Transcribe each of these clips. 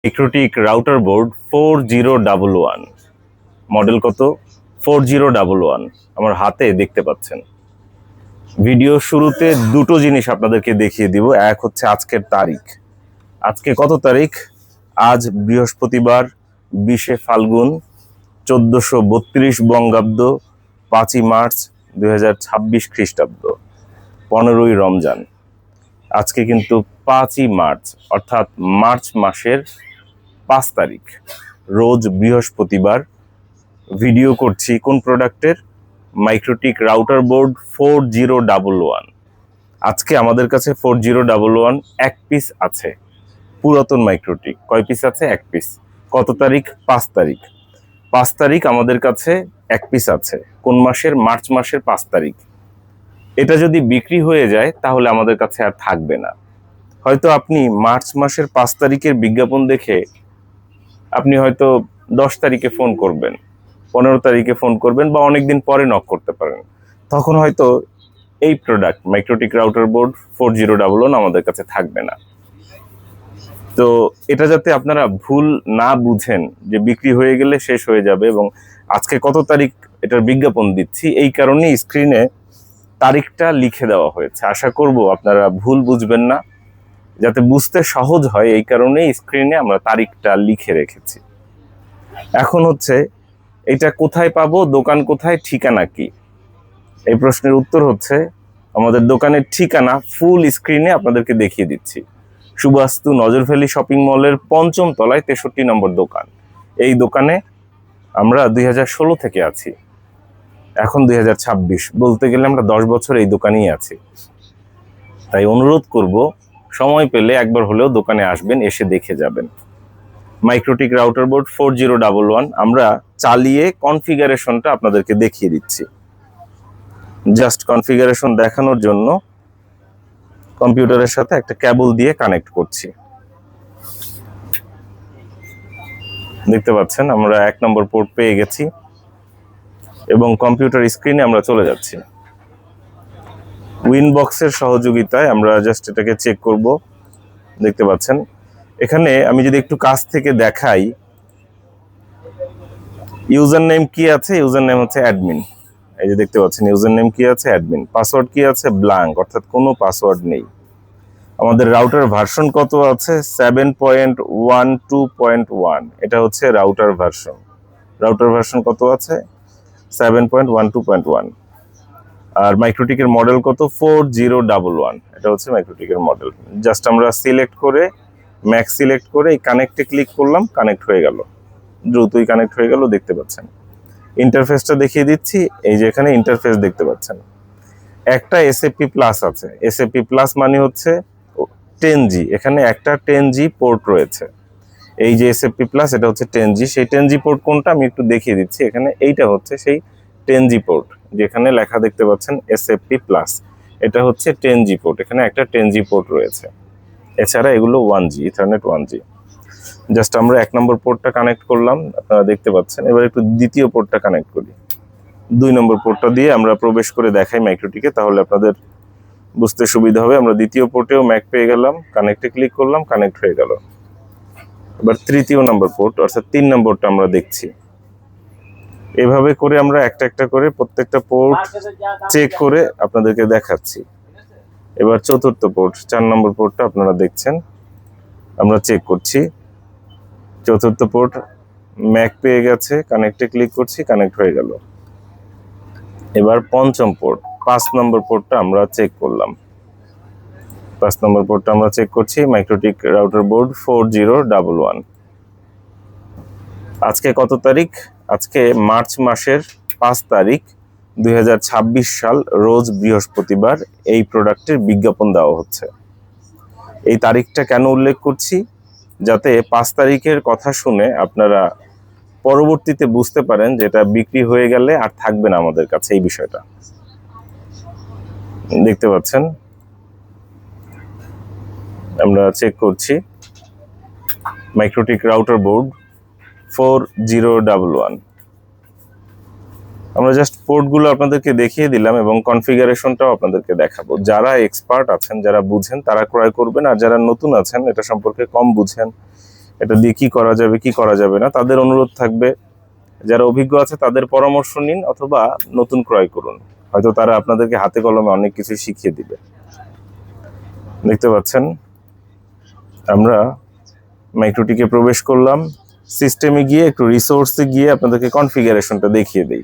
MikroTik router board 4011 model কত 4011 আমার হাতে দেখতে পাচ্ছেন। ভিডিও শুরুতে দুটো জিনিস আপনাদেরকে দেখিয়ে দিব। এক হচ্ছে আজকের তারিখ। আজকে কত তারিখ? আজ বৃহস্পতিবার 20শে ফাল্গুন 1432 বঙ্গাব্দ, 5ই মার্চ 2026 খ্রিস্টাব্দ, 15ই রমজান। আজকে কিন্তু 5ই মার্চ অর্থাৎ মার্চ মাসের 5 তারিখ, রোজ বৃহস্পতিবার। ভিডিও করছি কোন প্রোডাক্টের? MikroTik router board 4011। আজকে আমাদের কাছে 4011 এক পিস আছে। পুরাতন মাইক্রোটিক কয় পিস আছে? এক পিস। কত তারিখ? 5 তারিখ। 5 তারিখ আমাদের কাছে এক পিস আছে। কোন মাসের? মার্চ মাসের 5 তারিখ। এটা যদি বিক্রি হয়ে যায় তাহলে আমাদের কাছে আর থাকবে না। হয়তো আপনি মার্চ মাসের 5 তারিখের বিজ্ঞাপন দেখে আপনি হয়তো 10 তারিখে ফোন করবেন, 15 তারিখে ফোন করবেন, বা অনেকদিন পরে নক করতে পারেন। তখন হয়তো এই প্রোডাক্ট মাইক্রোটিক রাউটার বোর্ড 4011 আমাদের কাছে থাকবে না। তো এটা যাতে আপনারা ভুল না বুঝেন যে বিক্রি হয়ে গেলে শেষ হয়ে যাবে, এবং আজকে কত তারিখ এটার বিজ্ঞাপন দিচ্ছি এই কারণেই স্ক্রিনে তারিখটা লিখে দেওয়া হয়েছে। আশা করব আপনারা ভুল বুঝবেন না, যাতে বুঝতে সহজ হয় এই কারণেই স্ক্রিনে আমরা তারিখটা লিখে রেখেছি। এখন হচ্ছে এটা কোথায় পাবো, দোকান কোথায়, ঠিকানা কি? এই প্রশ্নের উত্তর হচ্ছে আমাদের দোকানের ঠিকানা ফুল স্ক্রিনে আপনাদেরকে দেখিয়ে দিচ্ছি। সুবাস্তু নজরভ্যালি শপিং মলের 5ম তলায় 63 নম্বর দোকান। এই দোকানে আমরা 2016 থেকে আছি, এখন 2026। বলতে গেলে আমরা 10 বছর এই দোকানেই আছি। তাই অনুরোধ করব সময় পেলে একবার হলেও দোকানে আসবেন, এসে দেখে যাবেন। মাইক্রোটিক রাউটার বোর্ড 4011 আমরা চালিয়ে কনফিগারেশনটা আপনাদেরকে দেখিয়ে দিচ্ছি। জাস্ট কনফিগারেশন দেখানোর জন্য কম্পিউটারের সাথে একটা কেবল দিয়ে কানেক্ট করছি। দেখতে পাচ্ছেন আমরা 1 নম্বর পোর্ট পেয়ে গেছি এবং কম্পিউটার স্ক্রিনে আমরা চলে যাচ্ছি। উইনবক্সের সহযোগিতায় আমরা জাস্ট এটাকে চেক করব। দেখতে পাচ্ছেন এখানে আমি যদি একটু কাছ থেকে দেখাই, ইউজার নেম কি আছে? ইউজার নেম হচ্ছে অ্যাডমিন। এই যে দেখতে পাচ্ছেন ইউজার নেম কি আছে? অ্যাডমিন। পাসওয়ার্ড কি আছে? ব্ল্যাঙ্ক, অর্থাৎ কোনো পাসওয়ার্ড নেই। আমাদের রাউটার ভার্সন কত আছে? 7.12.1। এটা হচ্ছে রাউটার ভার্সন। রাউটার ভার্সন কত আছে? 7.12.1। আর মাইক্রোটিকের মডেল কত? 4011। এটা হচ্ছে মাইক্রোটিকের মডেল। জাস্ট আমরা সিলেক্ট করে ম্যাক্স সিলেক্ট করে এই কানেক্টে ক্লিক করলাম, কানেক্ট হয়ে গেল, দ্রুতই কানেক্ট হয়ে গেল। দেখতে পাচ্ছেন ইন্টারফেসটা দেখিয়ে দিচ্ছি। এই যে এখানে ইন্টারফেস দেখতে পাচ্ছেন, একটা এসএফপি প্লাস আছে। এসএফপি প্লাস মানে হচ্ছে 10G। এখানে একটা 10G পোর্ট রয়েছে। এই যে এসএফপি প্লাস, এটা হচ্ছে 10G। সেই 10G পোর্ট কোনটা আমি একটু দেখিয়ে দিচ্ছি। এখানে এইটা হচ্ছে সেই 10G পোর্ট, যেখানে লেখা দেখতে পাচ্ছেন এসএফপি প্লাস। এটা হচ্ছে 10G পোর্ট, এখানে একটা 10G পোর্ট রয়েছে। এছাড়া এগুলো 1G, ইথারনেট 1G। জাস্ট আমরা 1 নম্বর পোর্টটা কানেক্ট করলাম, আপনারা দেখতে পাচ্ছেন। এবার একটু দ্বিতীয় পোর্টটা কানেক্ট করি। 2 নম্বর পোর্টটা দিয়ে আমরা প্রবেশ করে দেখাই মাইক্রোটিকে, তাহলে আপনাদের বুঝতে সুবিধা হবে। আমরা দ্বিতীয় পোর্টেও ম্যাক পেয়ে গেলাম, কানেক্টে ক্লিক করলাম, কানেক্ট হয়ে গেল। এবার তৃতীয় নম্বর পোর্ট অর্থাৎ 3 নম্বরটা আমরা দেখছি। এভাবে করে আমরা একটা একটা করে প্রত্যেকটা পোর্ট চেক করে আপনাদেরকে দেখাচ্ছি। এবার চতুর্থ পোর্ট, 4 নম্বর পোর্টটা আপনারা দেখছেন, আমরা চেক করছি। চতুর্থ পোর্ট ম্যাক পেয়ে গেছে, কানেক্টে ক্লিক করছি, কানেক্ট হয়ে গেল। এবার পঞ্চম পোর্ট, 5 নম্বর পোর্টটা আমরা চেক করলাম। 5 নম্বর পোর্টটা আমরা চেক করছি। MikroTik router board 4011। আজকে কত তারিখ? আজকে মার্চ মাসের 5 তারিখ 2026 সাল, রোজ বৃহস্পতিবার। এই প্রোডাক্টের বিজ্ঞাপন দেওয়া হচ্ছে। এই তারিখটা কেন উল্লেখ করছি? যাতে 5 তারিখের কথা শুনে আপনারা পরবর্তীতে বুঝতে পারেন যে এটা বিক্রি হয়ে গেলে আর থাকবে না আমাদের কাছে। এই বিষয়টা দেখতে পাচ্ছেন, আমরা চেক করছি। MikroTik router board 4011। আমরা জাস্ট পোর্টগুলো আপনাদেরকে দেখিয়ে দিলাম এবং কনফিগারেশনটাও আপনাদেরকে দেখাবো। যারা এক্সপার্ট আছেন, যারা বুঝেন, তারা ক্রয় করবেন। আর যারা নতুন আছেন, এটা সম্পর্কে কম বুঝেন, এটা দিয়ে কি করা যাবে কি করা যাবে না, তাদের অনুরোধ থাকবে যারা অভিজ্ঞ আছে তাদের পরামর্শ নিন অথবা নতুন ক্রয় করুন, হয়তো তারা আপনাদেরকে হাতে কলমে অনেক কিছু শিখিয়ে দিবে। দেখতে পাচ্ছেন আমরা মাইক্রোটিকে প্রবেশ করলাম, সিস্টেমে গিয়ে একটু রিসোর্সে গিয়ে আপনাদেরকে কনফিগারেশনটা দেখিয়ে দিই।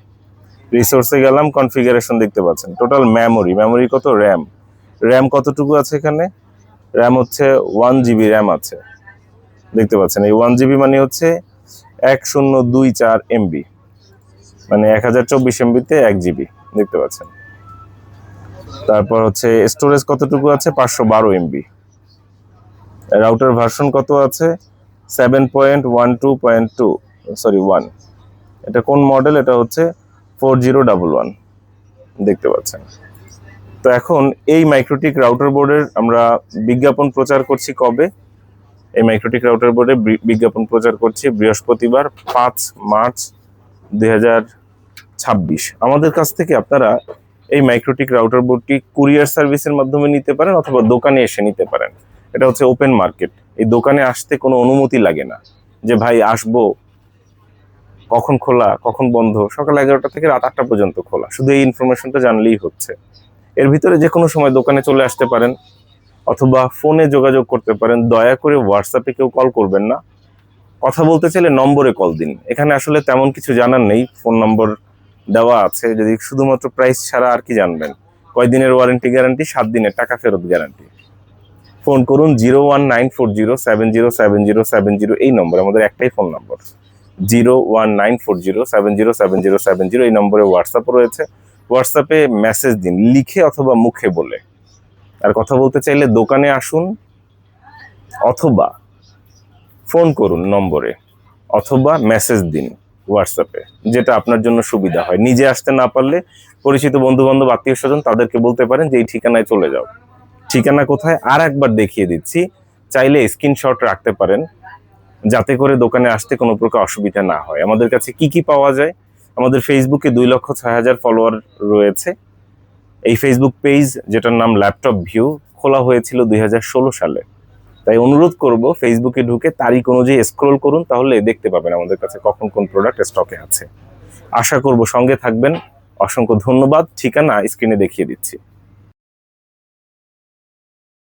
রিসোর্সে গেলাম, কনফিগারেশন দেখতে পাচ্ছেন, টোটাল মেমোরি কত, র্যাম কতটুকু আছে এখানে, র্যাম হচ্ছে 1 GB র্যাম আছে। দেখতে পাচ্ছেন এই 1 GB মানে হচ্ছে 1024 MB, মানে 1024 MB-তে 1 GB। দেখতে পাচ্ছেন। তারপর হচ্ছে স্টোরেজ কতটুকু আছে, 512 MB। রাউটার ভার্সন কত আছে, 7.12.2 সরি 1। এটা কোন মডেল, এটা হচ্ছে 4011। দেখতে পাচ্ছেন। তো এখন এই মাইক্রোটিক রাউটার বোর্ডের আমরা বিজ্ঞাপন প্রচার করছি কবে, এই মাইক্রোটিক রাউটার বোর্ডে বিজ্ঞাপন প্রচার করছি বৃহস্পতিবার 5 মার্চ 2026। আমাদের কাছ থেকে আপনারা এই মাইক্রোটিক রাউটার বোর্ডটি কুরিয়ার সার্ভিসের মাধ্যমে নিতে পারেন অথবা দোকানে এসে নিতে পারেন। এটা হচ্ছে ওপেন মার্কেট, এই দোকানে আসতে কোনো অনুমতি লাগে না যে ভাই আসবো, কখন খোলা কখন বন্ধ, সকাল 11টা থেকে রাত 8টা পর্যন্ত খোলা, শুধু এই ইনফরমেশনটা জানলেই হচ্ছে। এর ভিতরে যে কোনো সময় দোকানে চলে আসতে পারেন অথবা ফোনে যোগাযোগ করতে পারেন। দয়া করে হোয়াটসঅ্যাপে কেউ কল করবেন না, কথা বলতে চাইলে নম্বরে কল দিন। এখানে আসলে তেমন কিছু জানার নেই, ফোন নম্বর দেওয়া আছে, যদি শুধুমাত্র প্রাইস ছাড়া আর কি জানবেন। কয়দিনের ওয়ারেন্টি গ্যারান্টি, 7 দিনের টাকা ফেরত গ্যারান্টি। ফোন করুন 01940707070, এই নম্বর আমাদের একটাই ফোন নম্বর, 01940707070। এই নম্বরে হোয়াটসঅ্যাপ রয়েছে, হোয়াটসঅ্যাপে মেসেজ দিন লিখে অথবা মুখে বলে। আর কথা বলতে চাইলে দোকানে আসুন অথবা ফোন করুন নম্বরে অথবা মেসেজ দিন হোয়াটসঅ্যাপে, যেটা আপনার জন্য সুবিধা হয়। নিজে আসতে না পারলে পরিচিত বন্ধু বান্ধব আত্মীয় স্বজন তাদেরকে বলতে পারেন যে এই ঠিকানায় চলে যাও। ঠিকানা কোথায় আর একবার দেখিয়ে দিচ্ছি, চাইলে স্ক্রিনশট রাখতে পারেন যাতে করে দোকানে আসতে কোনো প্রকার অসুবিধা না হয়। আমাদের কাছে কি কি পাওয়া যায়, আমাদের ফেসবুকে 2,06,000 ফলোয়ার রয়েছে। এই ফেসবুক পেজ, যেটার নাম ল্যাপটপ ভিউ, খোলা হয়েছিল 2016 সালে। তাই অনুরোধ করব ফেসবুকে ঢুকে তারিখ অনুযায়ী স্ক্রল করুন, তাহলে দেখতে পাবেন আমাদের কাছে কখন কোন প্রোডাক্ট স্টকে আছে। আশা করব সঙ্গে থাকবেন। অসংখ্য ধন্যবাদ। ঠিকানা স্ক্রিনে দেখিয়ে দিচ্ছি।